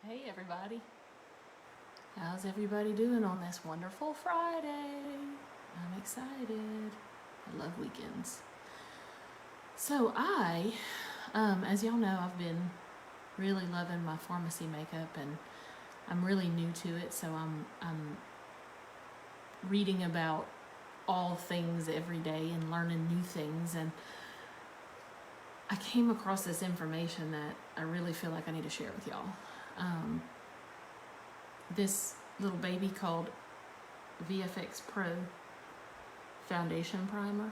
Hey everybody, how's everybody doing on this wonderful Friday? I'm excited. I love weekends. So as y'all know, I've been really loving my pharmacy makeup, and I'm really new to it. So I'm reading about all things every day and learning new things, and I came across this information that I really feel like I need to share with y'all. This little baby called VFX Pro foundation primer.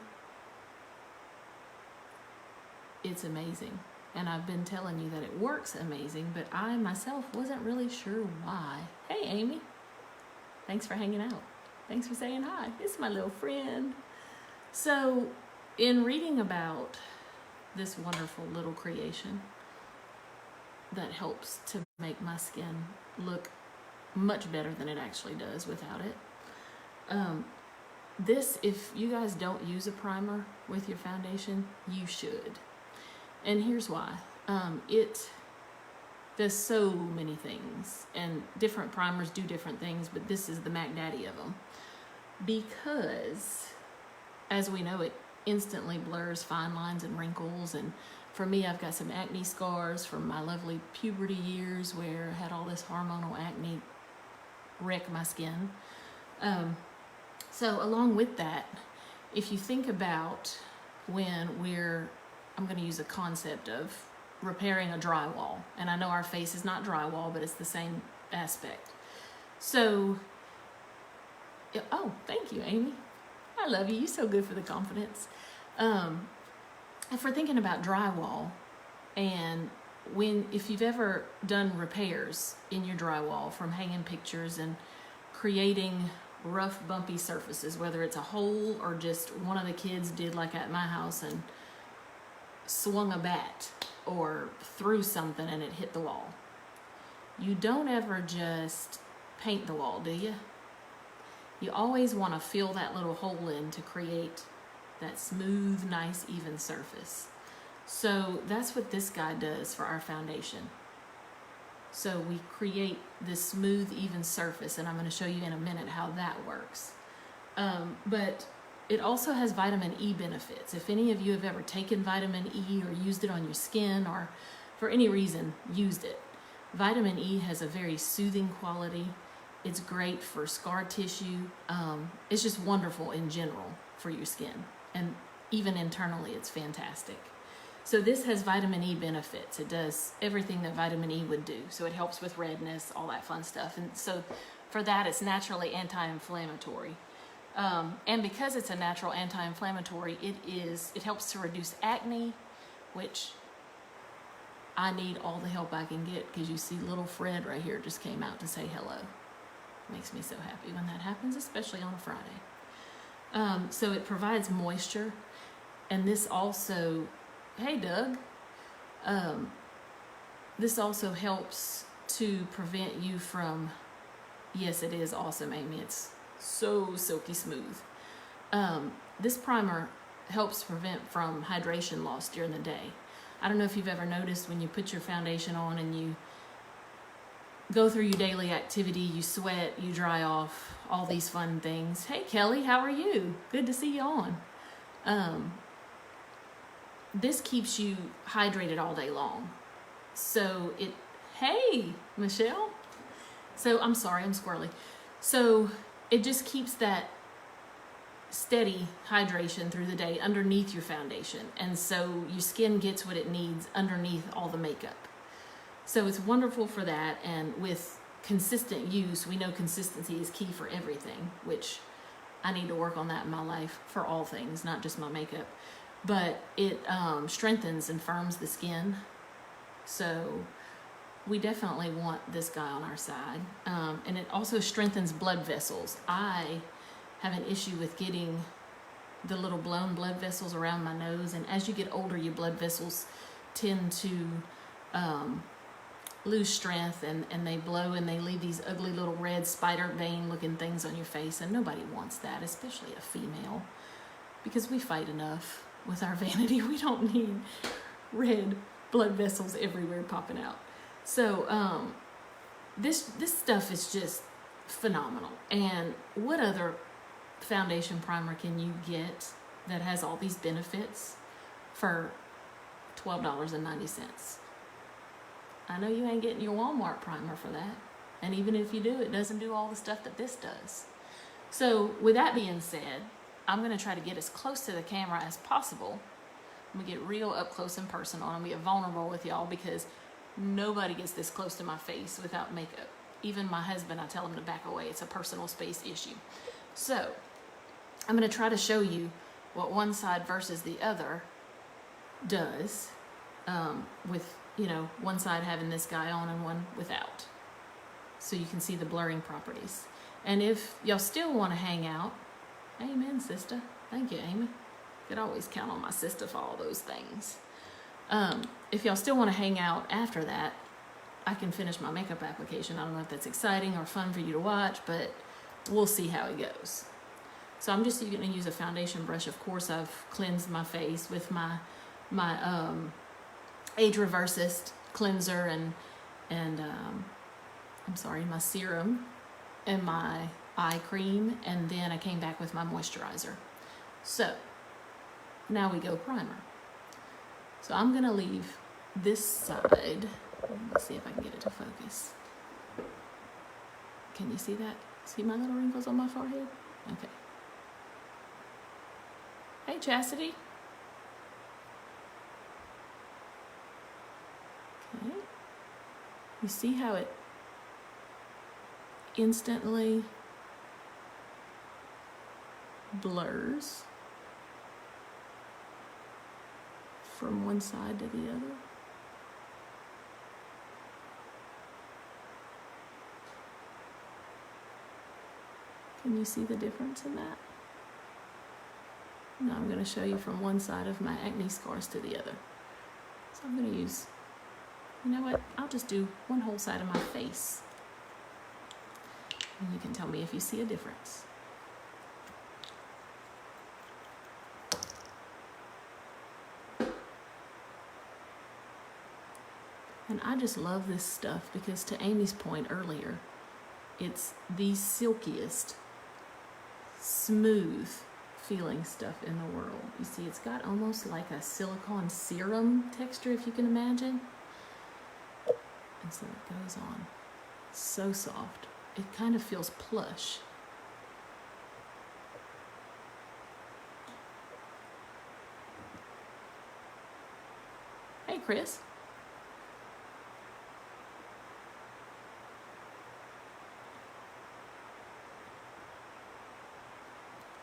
It's amazing, and I've been telling you that it works amazing, but I myself wasn't really sure why. Hey Amy, thanks for hanging out. Thanks for saying hi. It's my little friend. So in reading about this wonderful little creation that helps to make my skin look much better than it actually does without it. If you guys don't use a primer with your foundation, you should. And here's why. It does so many things, and different primers do different things, but this is the Mac Daddy of them. Because, as we know, it instantly blurs fine lines and wrinkles, and for me, I've got some acne scars from my lovely puberty years where I had all this hormonal acne wreck my skin. So along with that, if you think about when I'm going to use a concept of repairing a drywall, and I know our face is not drywall, but it's the same aspect. So, oh, thank you, Amy. I love you. You're so good for the confidence. If we're thinking about drywall, and if you've ever done repairs in your drywall from hanging pictures and creating rough, bumpy surfaces, whether it's a hole or just one of the kids did like at my house and swung a bat or threw something and it hit the wall. You don't ever just paint the wall, do you? You always want to fill that little hole in to create that smooth, nice, even surface. So that's what this guy does for our foundation. So we create this smooth, even surface, and I'm going to show you in a minute how that works. But it also has vitamin E benefits. If any of you have ever taken vitamin E or used it on your skin or for any reason used it, vitamin E has a very soothing quality. It's great for scar tissue. It's just wonderful in general for your skin. And even internally, it's fantastic. So this has vitamin E benefits. It does everything that vitamin E would do. So it helps with redness, all that fun stuff. And so for that, it's naturally anti-inflammatory. And because it's a natural anti-inflammatory, it helps to reduce acne, which I need all the help I can get, because you see little Fred right here just came out to say hello. Makes me so happy when that happens, especially on a Friday. So it provides moisture, and this also, hey Doug, this also helps to prevent you from, yes it is awesome Amy, it's so silky smooth. This primer helps prevent from hydration loss during the day. I don't know if you've ever noticed when you put your foundation on and you go through your daily activity, you sweat, you dry off, all these fun things. Hey Kelly, how are you? Good to see you on. This keeps you hydrated all day long. So hey Michelle. So I'm sorry, I'm squirrely. So it just keeps that steady hydration through the day underneath your foundation. And so your skin gets what it needs underneath all the makeup. So it's wonderful for that, and with consistent use, we know consistency is key for everything, which I need to work on that in my life for all things, not just my makeup. But it strengthens and firms the skin. So we definitely want this guy on our side. And it also strengthens blood vessels. I have an issue with getting the little blown blood vessels around my nose, and as you get older, your blood vessels tend to lose strength, and they blow, and they leave these ugly little red spider vein looking things on your face, and nobody wants that, especially a female, because we fight enough with our vanity. We don't need red blood vessels everywhere popping out. So this stuff is just phenomenal. And what other foundation primer can you get that has all these benefits for $12.90? I know you ain't getting your Walmart primer for that. And even if you do, it doesn't do all the stuff that this does. So with that being said, I'm going to try to get as close to the camera as possible. I'm going to get real up close and personal. I'm going to get vulnerable with y'all because nobody gets this close to my face without makeup. Even my husband, I tell him to back away. It's a personal space issue. So I'm going to try to show you what one side versus the other does with, you know, one side having this guy on and one without. So you can see the blurring properties. And if y'all still want to hang out, amen, sister. Thank you, Amy. Could always count on my sister for all those things. If y'all still want to hang out after that, I can finish my makeup application. I don't know if that's exciting or fun for you to watch, but we'll see how it goes. So I'm just going to use a foundation brush. Of course, I've cleansed my face with my Age Reversist cleanser and my serum and my eye cream, and then I came back with my moisturizer. So now we go primer. So I'm gonna leave this side. Let's see if I can get it to focus. Can you see that? See my little wrinkles on my forehead? Okay. Hey, Chastity. Okay. You see how it instantly blurs from one side to the other? Can you see the difference in that? Now I'm going to show you from one side of my acne scars to the other. So I'm going to use, you know what, I'll just do one whole side of my face. And you can tell me if you see a difference. And I just love this stuff because, to Amy's point earlier, it's the silkiest, smooth feeling stuff in the world. You see, it's got almost like a silicone serum texture, if you can imagine. And so it goes on. So soft. It kind of feels plush. Hey, Chris.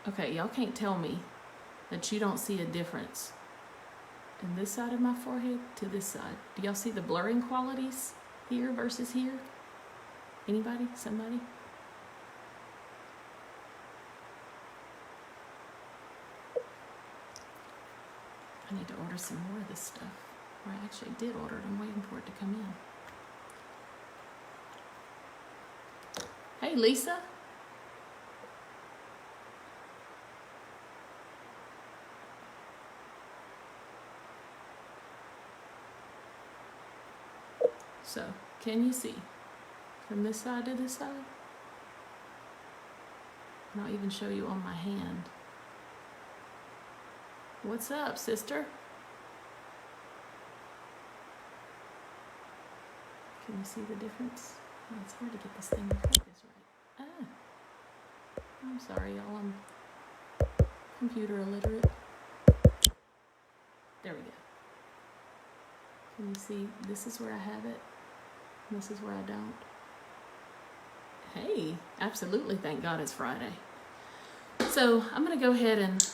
Okay, y'all can't tell me that you don't see a difference in this side of my forehead to this side. Do y'all see the blurring qualities here versus here? Anybody? Somebody? I need to order some more of this stuff. Or I actually did order it. I'm waiting for it to come in. Hey, Lisa. So, can you see from this side to this side? And I'll even show you on my hand. What's up, sister? Can you see the difference? Oh, it's hard to get this thing to focus right. Ah, I'm sorry, y'all. I'm computer illiterate. There we go. Can you see? This is where I have it. This is where I don't. Hey, absolutely, thank God it's Friday. So I'm going to go ahead and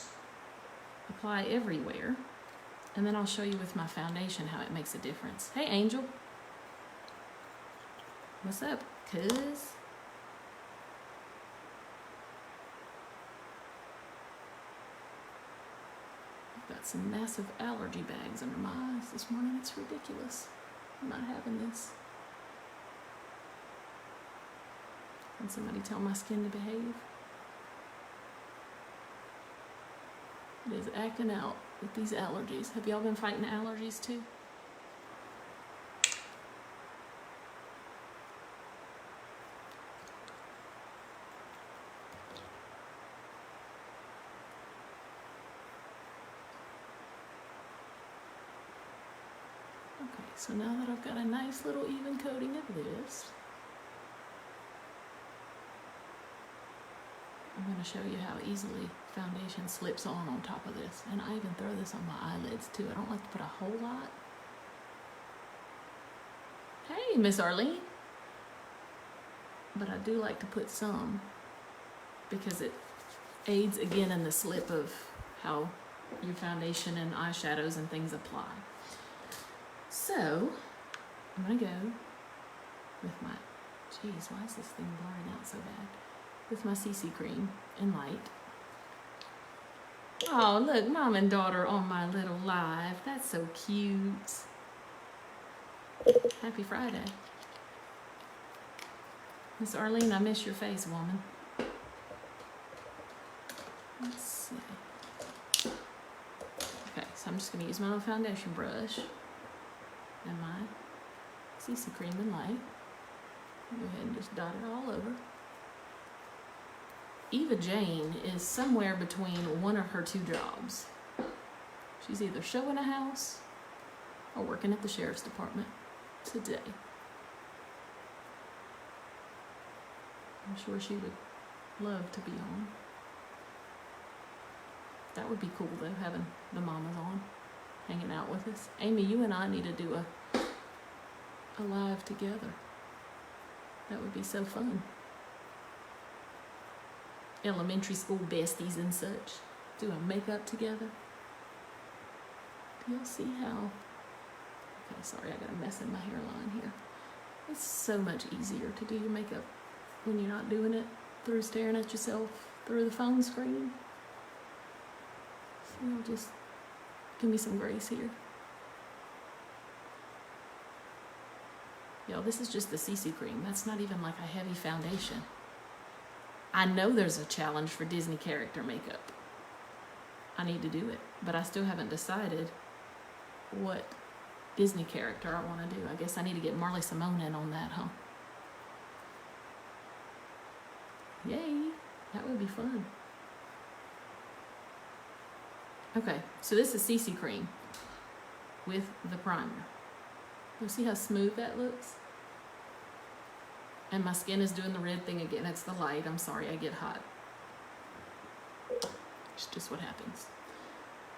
apply everywhere, and then I'll show you with my foundation how it makes a difference. Hey, Angel. What's up, cuz? I've got some massive allergy bags under my eyes this morning. It's ridiculous. I'm not having this. Can somebody tell my skin to behave? It is acting out with these allergies. Have y'all been fighting allergies too? So now that I've got a nice little even coating of this, I'm going to show you how easily foundation slips on top of this. And I even throw this on my eyelids too. I don't like to put a whole lot. Hey, Miss Arlene. But I do like to put some because it aids again in the slip of how your foundation and eyeshadows and things apply. So I'm going to go with my, geez, why is this thing blurring out so bad? With my CC cream in light. Oh, look, mom and daughter on my little live. That's so cute. Happy Friday. Miss Arlene, I miss your face, woman. Let's see. Okay, so I'm just going to use my little foundation brush and my CC cream in light. Go ahead and just dot it all over. Eva Jane is somewhere between one of her two jobs. She's either showing a house or working at the sheriff's department today. I'm sure she would love to be on. That would be cool though, having the mamas on, hanging out with us. Amy, you and I need to do a live together. That would be so fun. Elementary school besties and such, doing makeup together. Do y'all see how? Okay, sorry, I got a mess in my hairline here. It's so much easier to do your makeup when you're not doing it through staring at yourself through the phone screen. So you'll just give me some grace here. Y'all, this is just the CC cream. That's not even like a heavy foundation. I know there's a challenge for Disney character makeup. I need to do it, but I still haven't decided what Disney character I want to do. I guess I need to get Marley Simone in on that, huh? Yay, that would be fun. Okay, so this is CC cream with the primer. You see how smooth that looks? And my skin is doing the red thing again. It's the light. I'm sorry, I get hot. It's just what happens.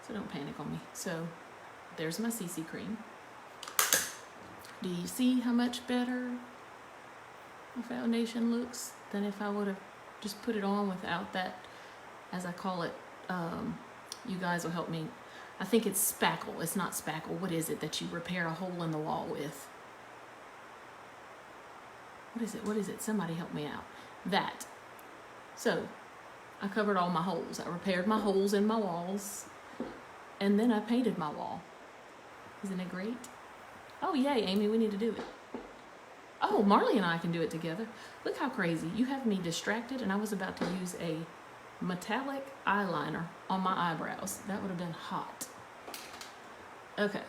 So don't panic on me. So there's my CC cream. Do you see how much better the foundation looks than if I would have just put it on without that, as I call it? You guys will help me. I think it's spackle. It's not spackle. What is it that you repair a hole in the wall with? What is it? What is it? Somebody help me out. That. So, I covered all my holes. I repaired my holes in my walls. And then I painted my wall. Isn't it great? Oh, yay, Amy, we need to do it. Oh, Marley and I can do it together. Look how crazy. You have me distracted, and I was about to use a metallic eyeliner on my eyebrows. That would have been hot. Okay.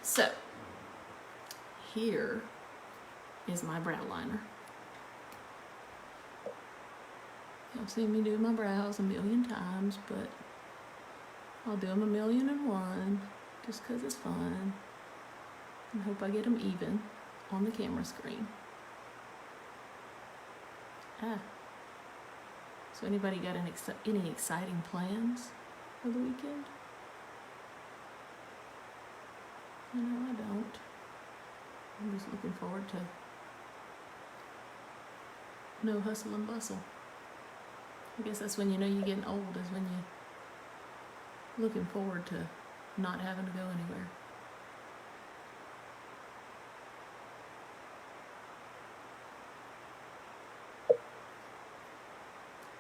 So, here is my brow liner. Y'all seen me do my brows a million times, but I'll do them 1,000,001 just because it's fun. I hope I get them even on the camera screen. So anybody got any exciting plans for the weekend? No, I don't. I'm just looking forward to no hustle and bustle. I guess that's when you know you're getting old, is when you're looking forward to not having to go anywhere.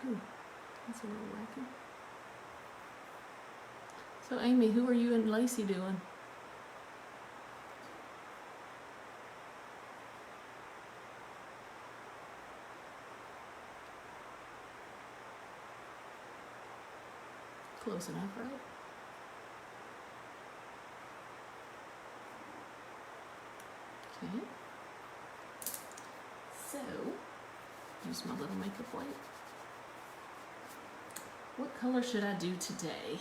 Ooh, that's a little wacky. So Amy, who are you and Lacey doing? Close enough, right? Okay. So, use my little makeup wipe. What color should I do today?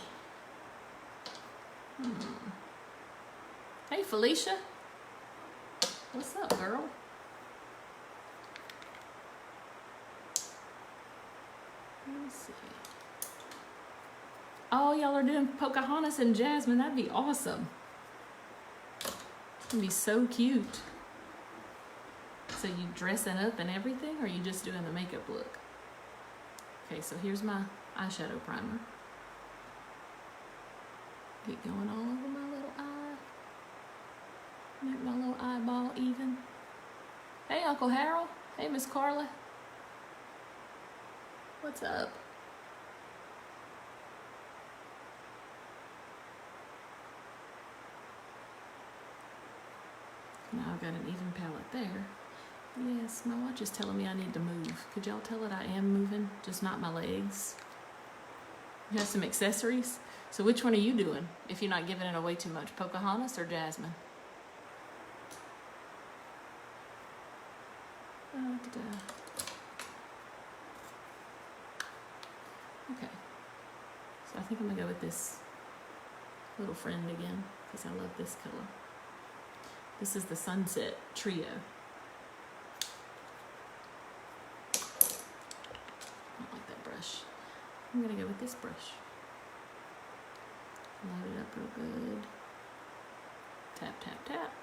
Hey, Felicia. What's up, girl? Let me see. Oh, y'all are doing Pocahontas and Jasmine. That'd be awesome. It'd be so cute. So you dressing up and everything, or are you just doing the makeup look? Okay, so here's my eyeshadow primer. Get going all over my little eye. Make my little eyeball even. Hey, Uncle Harold. Hey, Miss Carla. What's up? Now I've got an even palette there. Yes, my watch is telling me I need to move. Could y'all tell it I am moving, just not my legs? You have some accessories? So which one are you doing, if you're not giving it away too much? Pocahontas or Jasmine? Okay. So I think I'm gonna go with this little friend again, because I love this color. This is the Sunset Trio. I don't like that brush. I'm gonna go with this brush. Load it up real good. Tap, tap, tap.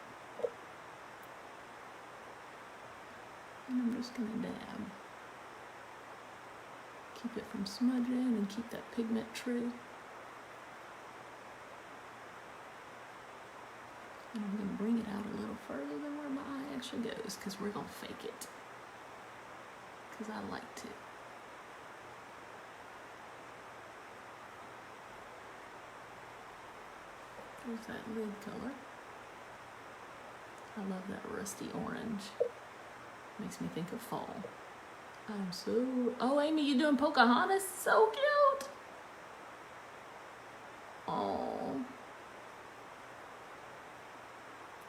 And I'm just gonna dab. Keep it from smudging and keep that pigment true. And I'm gonna bring it out a little further than where my eye actually goes, because we're gonna fake it. Because I like to. There's that lid color. I love that rusty orange. Makes me think of fall. I'm so... Oh, Amy, you doing Pocahontas? So cute! Oh.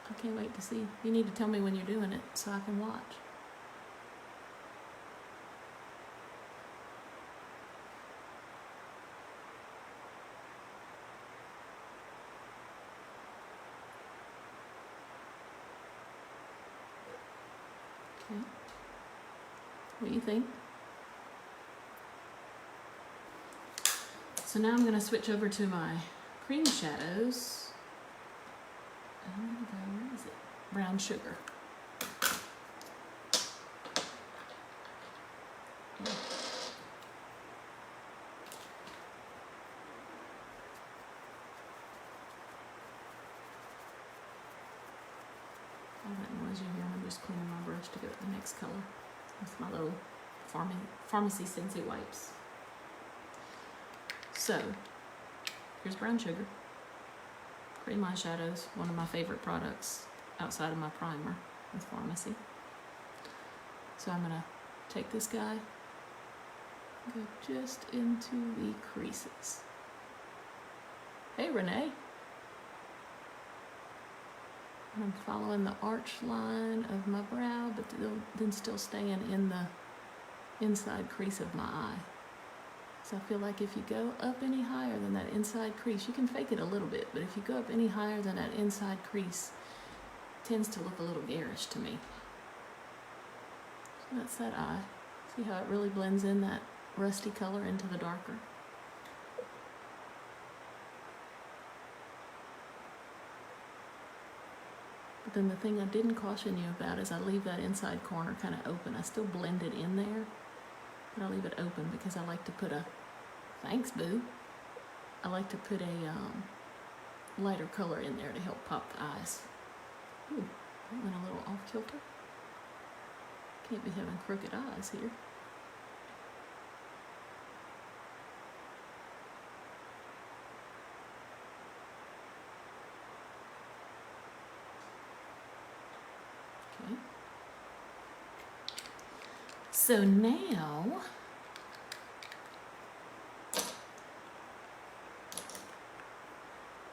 I can't wait to see. You need to tell me when you're doing it so I can watch. Okay. What do you think? So now I'm going to switch over to my cream shadows. And I'm going to go, where is it? Brown sugar. All that noise you hear, I'm just cleaning my brush to go with the next color. With my little Farmasi Scentsy wipes. So, here's brown sugar. Cream eyeshadows, one of my favorite products outside of my primer with Farmasi. So I'm gonna take this guy, go just into the creases. Hey, Renee. And I'm following the arch line of my brow, but then still staying in the inside crease of my eye. So I feel like if you go up any higher than that inside crease, you can fake it a little bit, but if you go up any higher than that inside crease, it tends to look a little garish to me. So that's that eye. See how it really blends in that rusty color into the darker? But then the thing I didn't caution you about is I leave that inside corner kind of open. I still blend it in there, but I leave it open because I like to put a, thanks boo, I like to put a lighter color in there to help pop the eyes. Ooh, that went a little off kilter. Can't be having crooked eyes here. Okay. So now,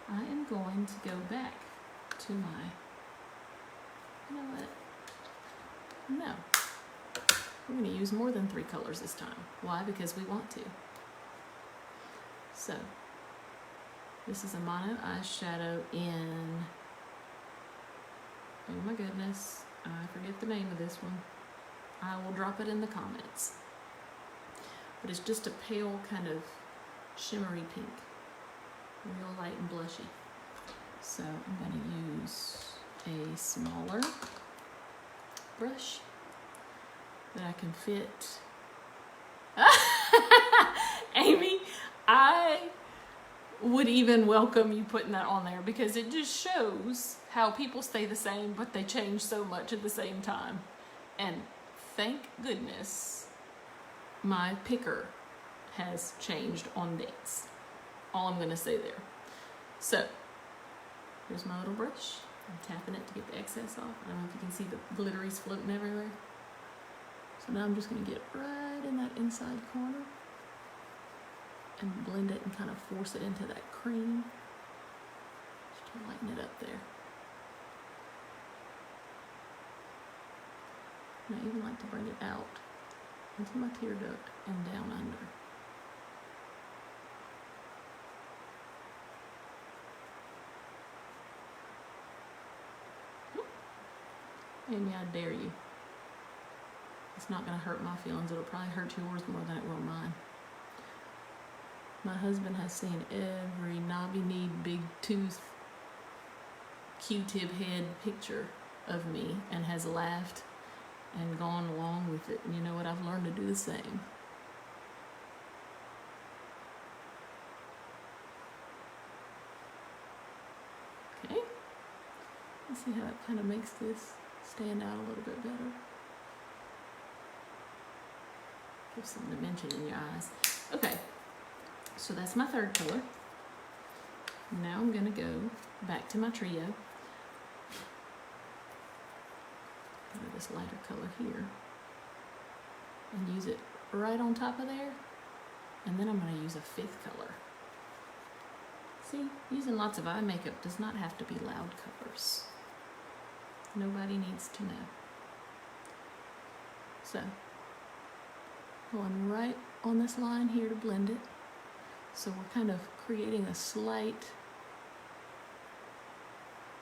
I am going to go back to my, you know what? No. We're going to use more than 3 colors this time. Why? Because we want to. So, this is a mono eyeshadow in Oh my goodness, I forget the name of this one. I will drop it in the comments. But it's just a pale kind of shimmery pink. Real light and blushy. So I'm going to use a smaller brush that I can fit. Amy, I would even welcome you putting that on there because it just shows how people stay the same, but they change so much at the same time. And thank goodness my picker has changed on dates. All I'm going to say there. So here's my little brush. I'm tapping it to get the excess off. I don't know if you can see the glitteries floating everywhere. So now I'm just going to get right in that inside corner and blend it and kind of force it into that cream. Just to lighten it up there. And I even like to bring it out into my tear duct and down under. Amy, I dare you. It's not going to hurt my feelings. It'll probably hurt yours more than it will mine. My husband has seen every knobby-kneed, big tooth, Q-tip head picture of me and has laughed and gone along with it. And you know what? I've learned to do the same. Okay. Let's see how it kind of makes this stand out a little bit better. Give some dimension in your eyes. Okay, so that's my third color. Now I'm gonna go back to my trio. Go to this lighter color here and use it right on top of there. And then I'm gonna use a fifth color. See, using lots of eye makeup does not have to be loud colors. Nobody needs to know. So, going right on this line here to blend it. So we're kind of creating a slight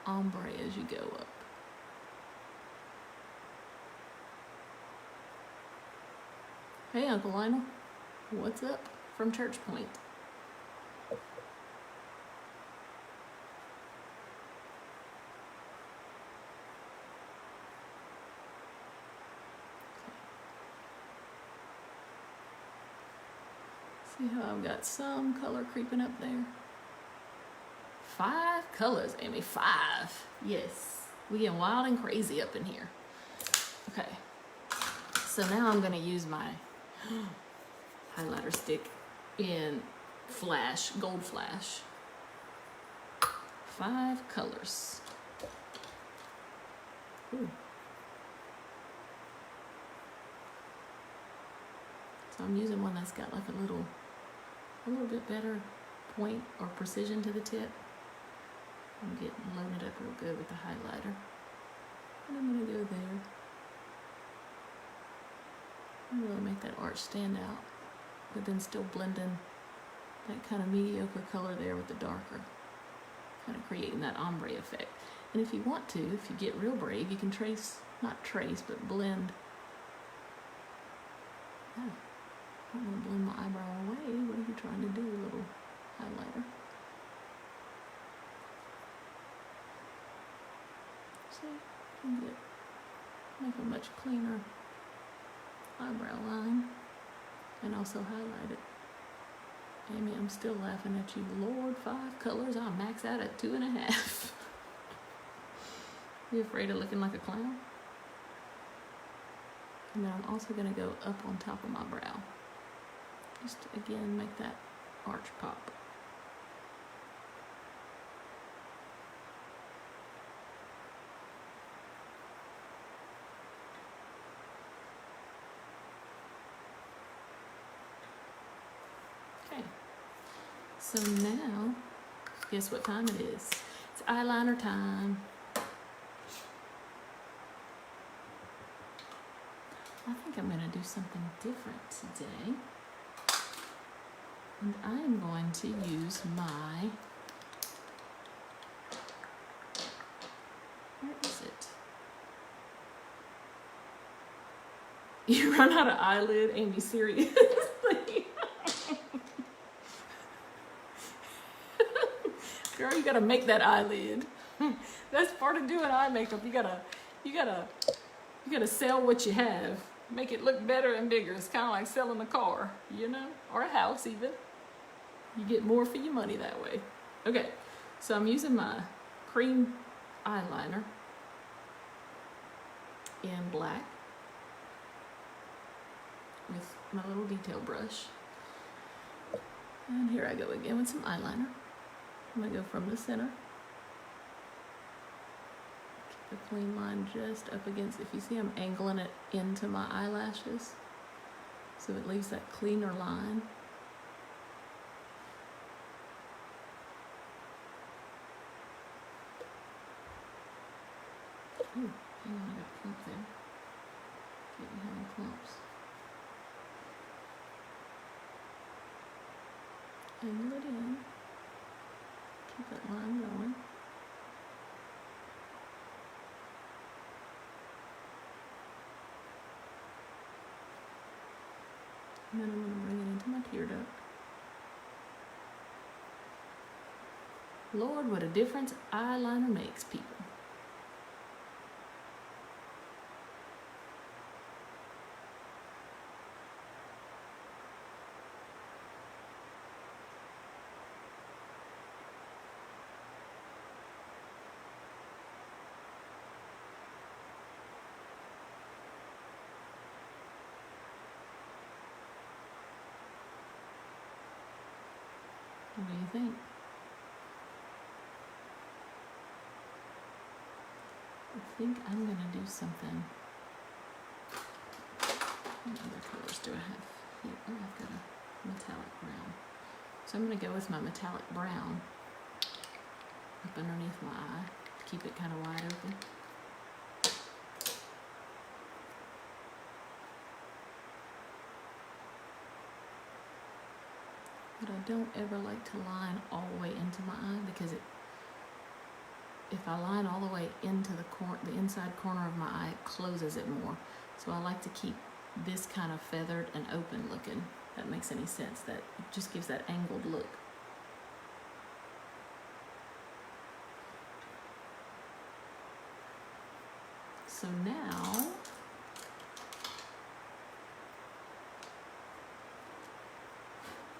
ombre as you go up. Hey, Uncle Lionel, what's up from Church Point? See how I've got some color creeping up there? 5 colors, Amy, 5. Yes, we get wild and crazy up in here. Okay, so now I'm gonna use my highlighter stick in Flash, Gold Flash. 5 colors. Ooh. So I'm using one that's got like a little bit better point or precision to the tip. I'm getting loaded up real good with the highlighter. And I'm gonna go there. And really make that arch stand out, but then still blend in that kind of mediocre color there with the darker, kind of creating that ombre effect. And if you want to, if you get real brave, you can not trace, but blend. Oh, I don't want to blend my eyebrow away. What are you trying to do, little highlighter? See, you can make a much cleaner eyebrow line and also highlight it. Amy, I'm still laughing at you. Lord, 5 colors. I'll max out at 2.5. You afraid of looking like a clown? And then I'm also going to go up on top of my brow. Just to, again, make that arch pop. Okay. So now, guess what time it is? It's eyeliner time. I think I'm going to do something different today. And I am going to use my, where is it? You run out of eyelid, Amy, seriously. Girl, you gotta make that eyelid. That's part of doing eye makeup. You gotta sell what you have. Make it look better and bigger. It's kind of like selling a car, you know, or a house even. You get more for your money that way. Okay, so I'm using my cream eyeliner in black with my little detail brush. And here I go again with some eyeliner. I'm gonna go from the center. Keep a clean line just up against, if you see I'm angling it into my eyelashes, so it leaves that cleaner line. Ooh, hang on, I got a clump there. Get me having clumps. Angle it in. Keep that line going. And then I'm going to bring it into my tear duct. Lord, what a difference eyeliner makes, people. What do you think? I think I'm going to do something. What other colors do I have here? Oh, I've got a metallic brown. So I'm going to go with my metallic brown up underneath my eye to keep it kind of wide open. But I don't ever like to line all the way into my eye because if I line all the way into the inside corner of my eye, it closes it more. So I like to keep this kind of feathered and open looking. If that makes any sense. That it just gives that angled look. So now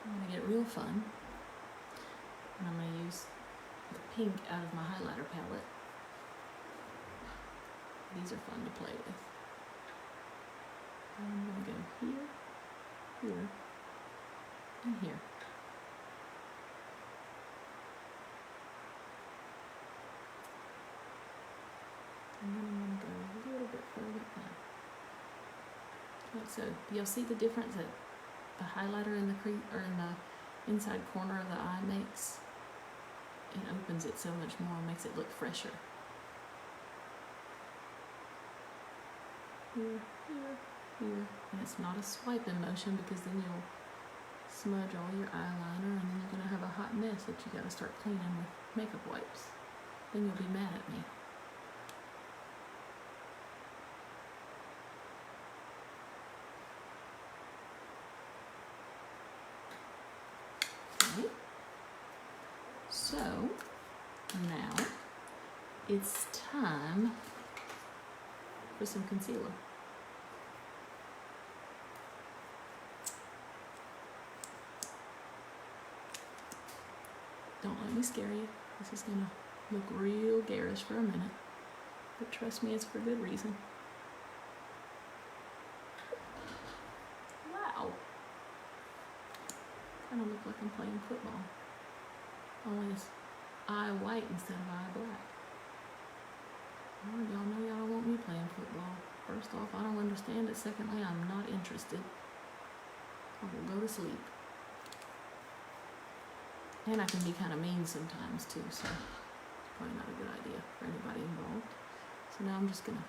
I'm going to get real fun, and I'm going to use the pink out of my highlighter palette. These are fun to play with. And I'm going to go here, here, and here. And then I'm going to go a little bit further in. Like so. You'll see the difference that the highlighter in the inside corner of the eye makes. It opens it so much more, makes it look fresher. Here, here, here. And it's not a swiping motion because then you'll smudge all your eyeliner and then you're going to have a hot mess that you got to start cleaning with makeup wipes. Then you'll be mad at me. So now it's time for some concealer. Don't let me scare you. This is gonna look real garish for a minute, but trust me, it's for good reason. Wow. Kind of look like I'm playing football. Only it's eye white instead of eye black. Well, y'all know y'all don't want me playing football. First off, I don't understand it. Secondly, I'm not interested. I will go to sleep. And I can be kind of mean sometimes too, so probably not a good idea for anybody involved. So now I'm just gonna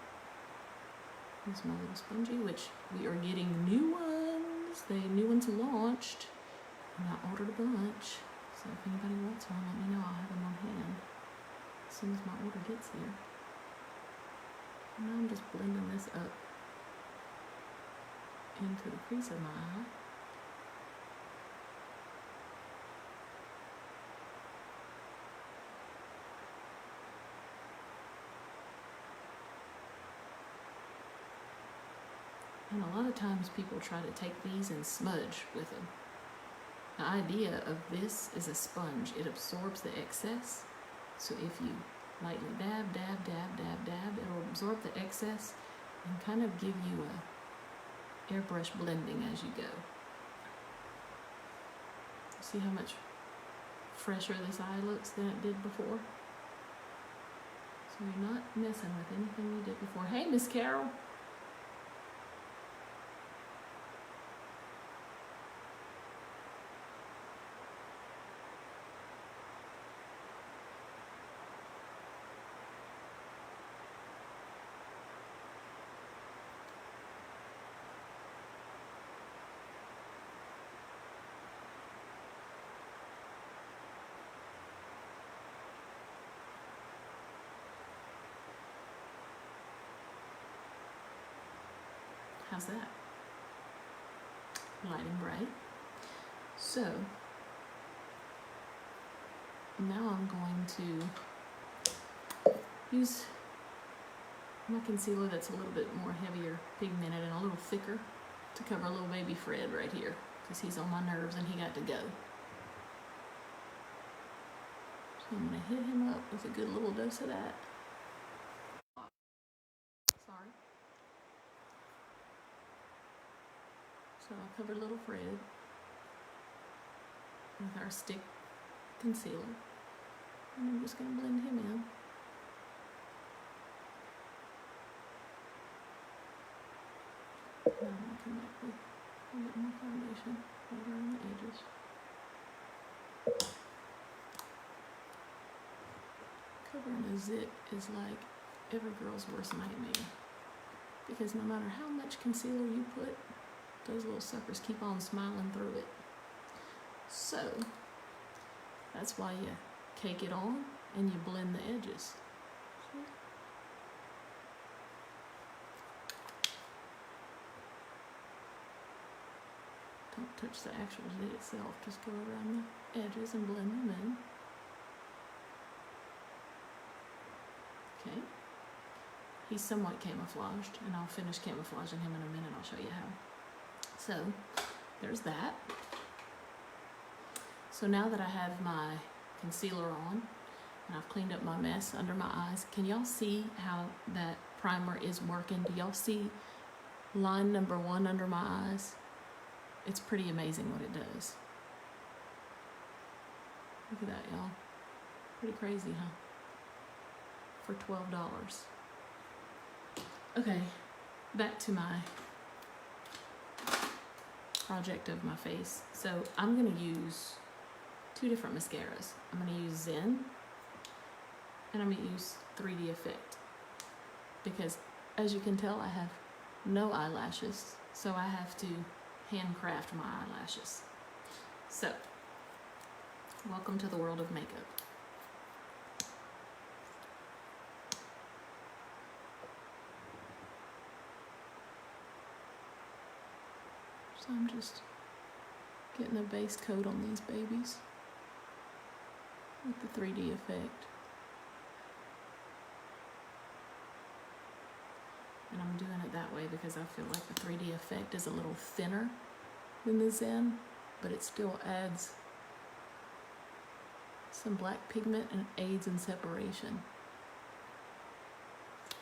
use my little spongy, which we are getting new ones. The new ones launched, and I ordered a bunch. So if anybody wants one, let me know. I'll have them on hand as soon as my order gets here. And now I'm just blending this up into the crease of my eye. And a lot of times people try to take these and smudge with them. The idea of this is a sponge. It absorbs the excess. So if you lightly dab, dab, dab, dab, dab, it'll absorb the excess and kind of give you a airbrush blending as you go. See how much fresher this eye looks than it did before? So you're not messing with anything you did before. Hey, Miss Carol. How's that? Light and bright. So now I'm going to use my concealer that's a little bit more heavier pigmented and a little thicker to cover little baby Fred right here because he's on my nerves and he got to go. So I'm going to hit him up with a good little dose of that. Sorry. So I'll cover little Fred with our stick concealer. And I'm just going to blend him in. Now I'm going to come back with a little more foundation over on the edges. Covering a zit is like every girl's worst nightmare. Because no matter how much concealer you put, those little suckers keep on smiling through it. So, that's why you cake it on and you blend the edges. Don't touch the actual zit itself, just go around the edges and blend them in. Okay. He's somewhat camouflaged, and I'll finish camouflaging him in a minute. I'll show you how. So, there's that. So now that I have my concealer on, and I've cleaned up my mess under my eyes, can y'all see how that primer is working? Do y'all see line number 1 under my eyes? It's pretty amazing what it does. Look at that, y'all. Pretty crazy, huh? For $12. Okay, back to my project of my face. So I'm going to use 2 different mascaras. I'm going to use Zen and I'm going to use 3D Effect because as you can tell I have no eyelashes, so I have to handcraft my eyelashes. So welcome to the world of makeup. So I'm just getting a base coat on these babies with the 3D Effect. And I'm doing it that way because I feel like the 3D Effect is a little thinner than the Zen, but it still adds some black pigment and aids in separation.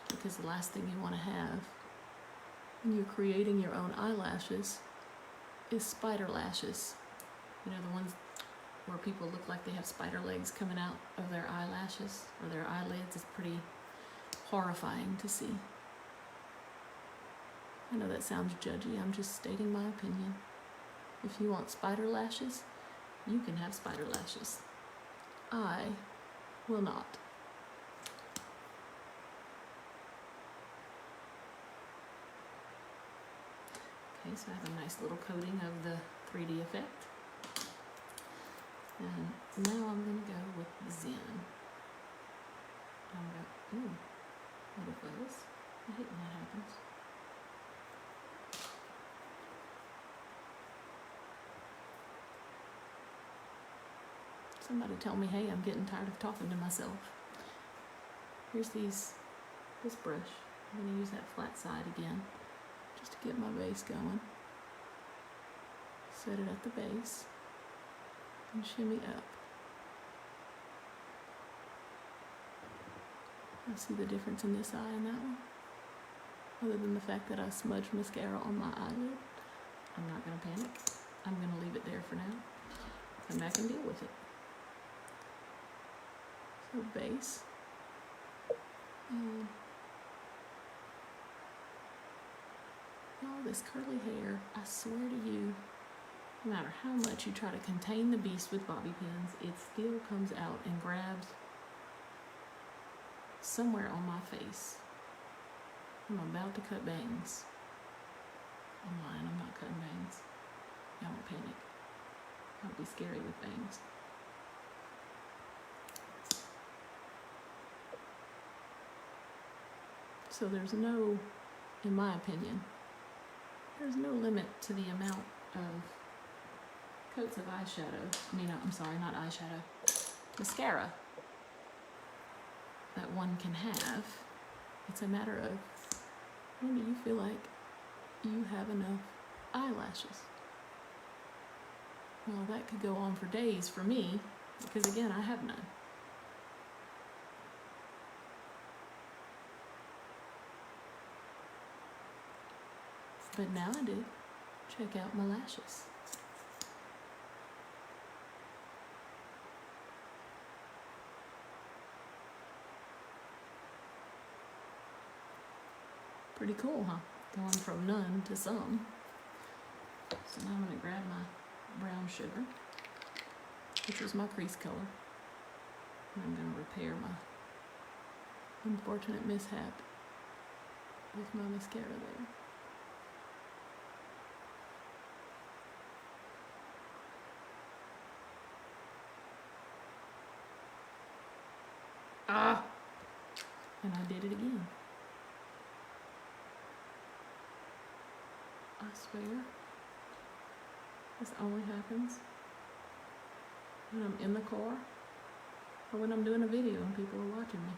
Because the last thing you want to have when you're creating your own eyelashes is spider lashes. You know, the ones where people look like they have spider legs coming out of their eyelashes or their eyelids. Is pretty horrifying to see. I know that sounds judgy, I'm just stating my opinion. If you want spider lashes, you can have spider lashes. I will not. Okay, so I have a nice little coating of the 3D Effect. And now I'm going to go with the Zen. I'm going to, ooh, what it was. I hate when that happens. Somebody tell me, hey, I'm getting tired of talking to myself. Here's this brush. I'm going to use that flat side again, just to get my base going. Set it at the base, and shimmy up. I see the difference in this eye and that one. Other than the fact that I smudged mascara on my eyelid, I'm not going to panic. I'm going to leave it there for now. Come back and deal with it. So base. And all this curly hair, I swear to you, no matter how much you try to contain the beast with bobby pins, it still comes out and grabs somewhere on my face. I'm about to cut bangs. I'm lying, I'm not cutting bangs. Y'all don't panic. I'll be scary with bangs. So there's no, in my opinion, there's no limit to the amount of coats of eyeshadow, I'm sorry, not eyeshadow, mascara that one can have. It's a matter of, when do you feel like you have enough eyelashes? Well, that could go on for days for me, because again, I have none. But now I do. Check out my lashes. Pretty cool, huh? Going from none to some. So now I'm going to grab my brown sugar, which was my crease color. And I'm going to repair my unfortunate mishap with my mascara there. And I did it again. I swear, this only happens when I'm in the car or when I'm doing a video and people are watching me.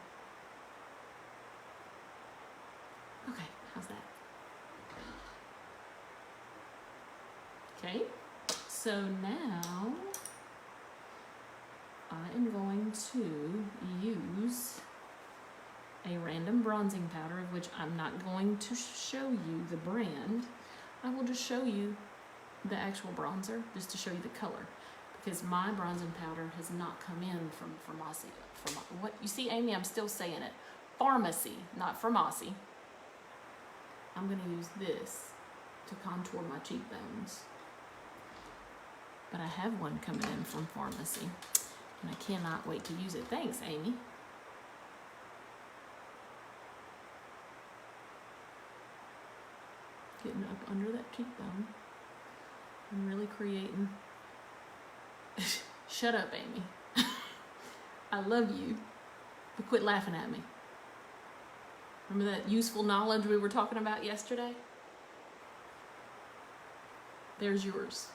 Okay, how's that? Okay, so now I am going to use a random bronzing powder, of which I'm not going to show you the brand. I will just show you the actual bronzer, just to show you the color, because my bronzing powder has not come in from Farmasi. What you see, Amy, I'm still saying it. Farmasi, not Farmasi. I'm going to use this to contour my cheekbones. But I have one coming in from Farmasi, and I cannot wait to use it. Thanks, Amy. Getting up under that cheekbone and really creating. Shut up, Amy. I love you, but quit laughing at me. Remember that useful knowledge we were talking about yesterday? There's yours.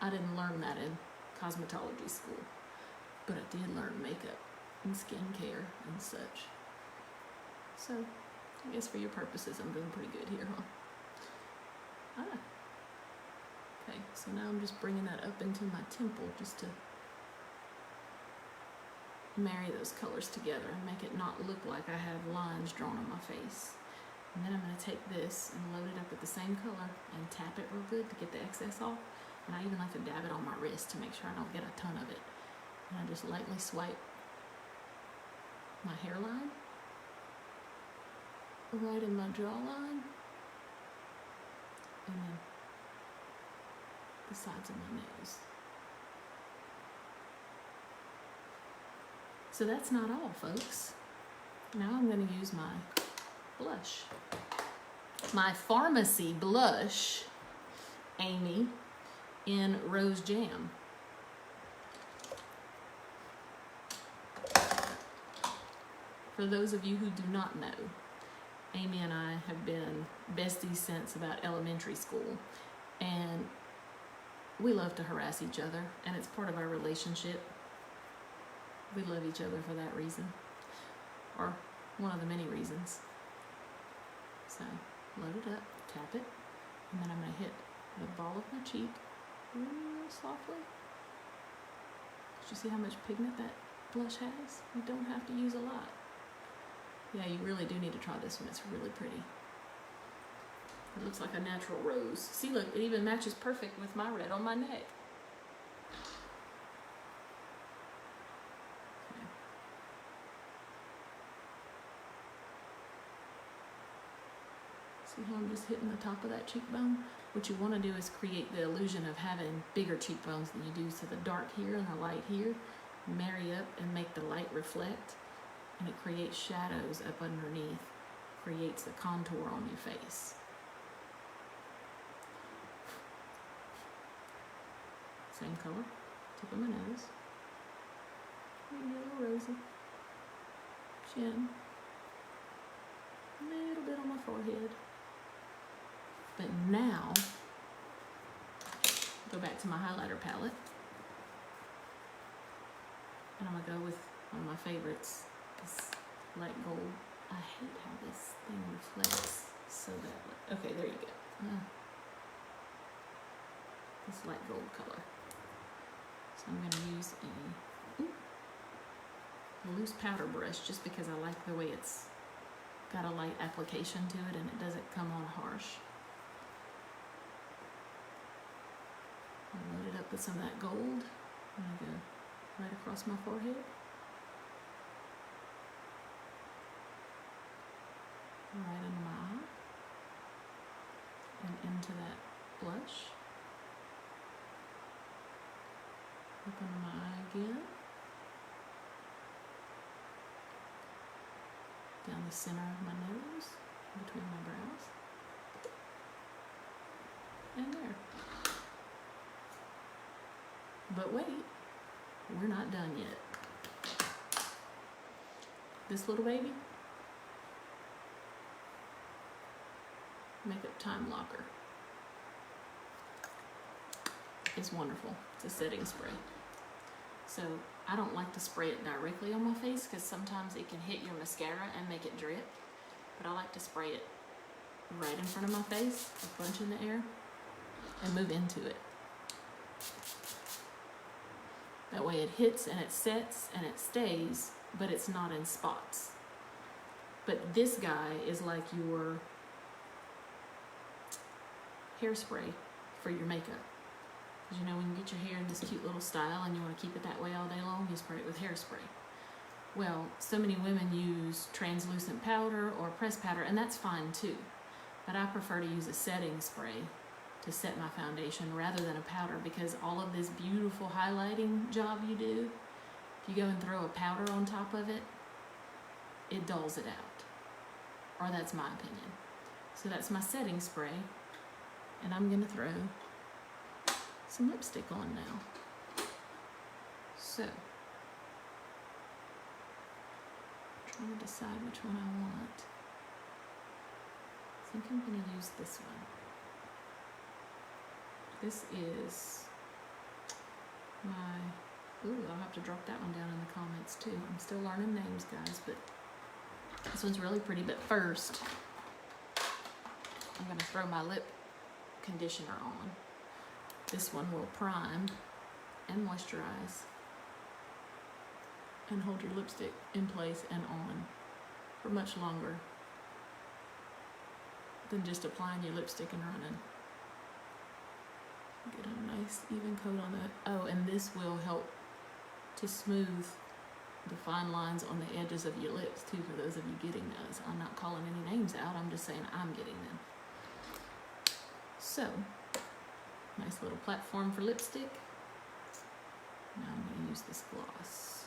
I didn't learn that in cosmetology school, but I did learn makeup and skincare and such. So, I guess for your purposes, I'm doing pretty good here, huh? Okay, so now I'm just bringing that up into my temple just to marry those colors together and make it not look like I have lines drawn on my face. And then I'm going to take this and load it up with the same color and tap it real good to get the excess off. And I even like to dab it on my wrist to make sure I don't get a ton of it. And I just lightly swipe my hairline, right in my jawline, and then the sides of my nose. So that's not all, folks. Now I'm going to use my blush. My Farmasi blush, Amy, in Rose Jam. For those of you who do not know, Amy and I have been besties since about elementary school, and we love to harass each other, and it's part of our relationship. We love each other for that reason, or one of the many reasons. So load it up, tap it, and then I'm going to hit the ball of my cheek real softly. Did you see how much pigment that blush has? You don't have to use a lot. Yeah, you really do need to try this one. It's really pretty. It looks like a natural rose. See, look, it even matches perfect with my red on my neck. Okay. See how I'm just hitting the top of that cheekbone? What you want to do is create the illusion of having bigger cheekbones than you do. So the dark here and the light here marry up and make the light reflect, and it creates shadows up underneath, creates the contour on your face. Same color, tip of my nose, maybe a little rosy, chin, a little bit on my forehead. But now, go back to my highlighter palette, and I'm gonna go with one of my favorites, this light gold. I hate how this thing reflects so badly. Okay, there you go. This light gold color. So I'm gonna use a loose powder brush just because I like the way it's got a light application to it and it doesn't come on harsh. I'll load it up with some of that gold. I'm gonna go right across my forehead. Right under my eye. And into that blush. Up under my eye again. Down the center of my nose, between my brows. And there. But wait, we're not done yet. This little baby, Makeup Time Locker, is wonderful. It's a setting spray. So I don't like to spray it directly on my face because sometimes it can hit your mascara and make it drip. But I like to spray it right in front of my face, a bunch in the air, and move into it. That way it hits and it sets and it stays, but it's not in spots. But this guy is like your hairspray for your makeup. Because you know, when you get your hair in this cute little style and you want to keep it that way all day long, you spray it with hairspray. Well, so many women use translucent powder or pressed powder, and that's fine too. But I prefer to use a setting spray to set my foundation rather than a powder, because all of this beautiful highlighting job you do, if you go and throw a powder on top of it, it dulls it out. Or that's my opinion. So that's my setting spray, and I'm going to throw some lipstick on now. So, trying to decide which one I want. I think I'm going to use this one. This is my, ooh, I'll have to drop that one down in the comments too. I'm still learning names, guys, but this one's really pretty. But first, I'm going to throw my lip conditioner on. This one will prime and moisturize and hold your lipstick in place and on for much longer than just applying your lipstick and running. Get a nice even coat on that. Oh, and this will help to smooth the fine lines on the edges of your lips too, for those of you getting those. I'm not calling any names out, I'm just saying I'm getting them. So, nice little platform for lipstick. Now I'm going to use this gloss.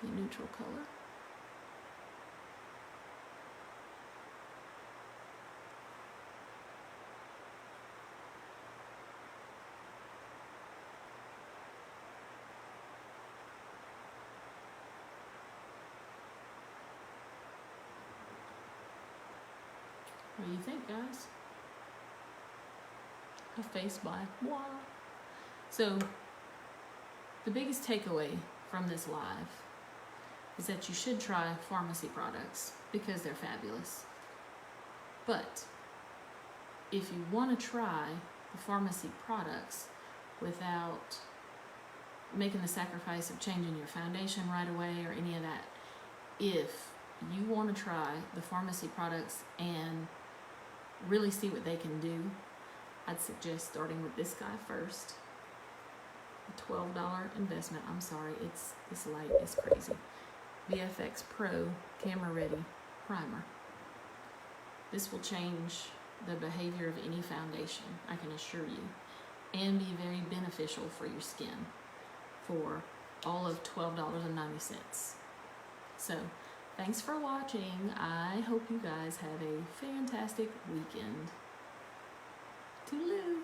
A neutral color. What do you think, guys? A face black. Wow. So, the biggest takeaway from this live is that you should try Farmasi products because they're fabulous. But if you want to try the Farmasi products without making the sacrifice of changing your foundation right away or any of that, if you want to try the Farmasi products and really see what they can do, I'd suggest starting with this guy first. A $12 investment. I'm sorry, this light is crazy. VFX Pro Camera Ready Primer. This will change the behavior of any foundation, I can assure you, and be very beneficial for your skin for all of $12.90. So, thanks for watching. I hope you guys have a fantastic weekend. Toodaloo!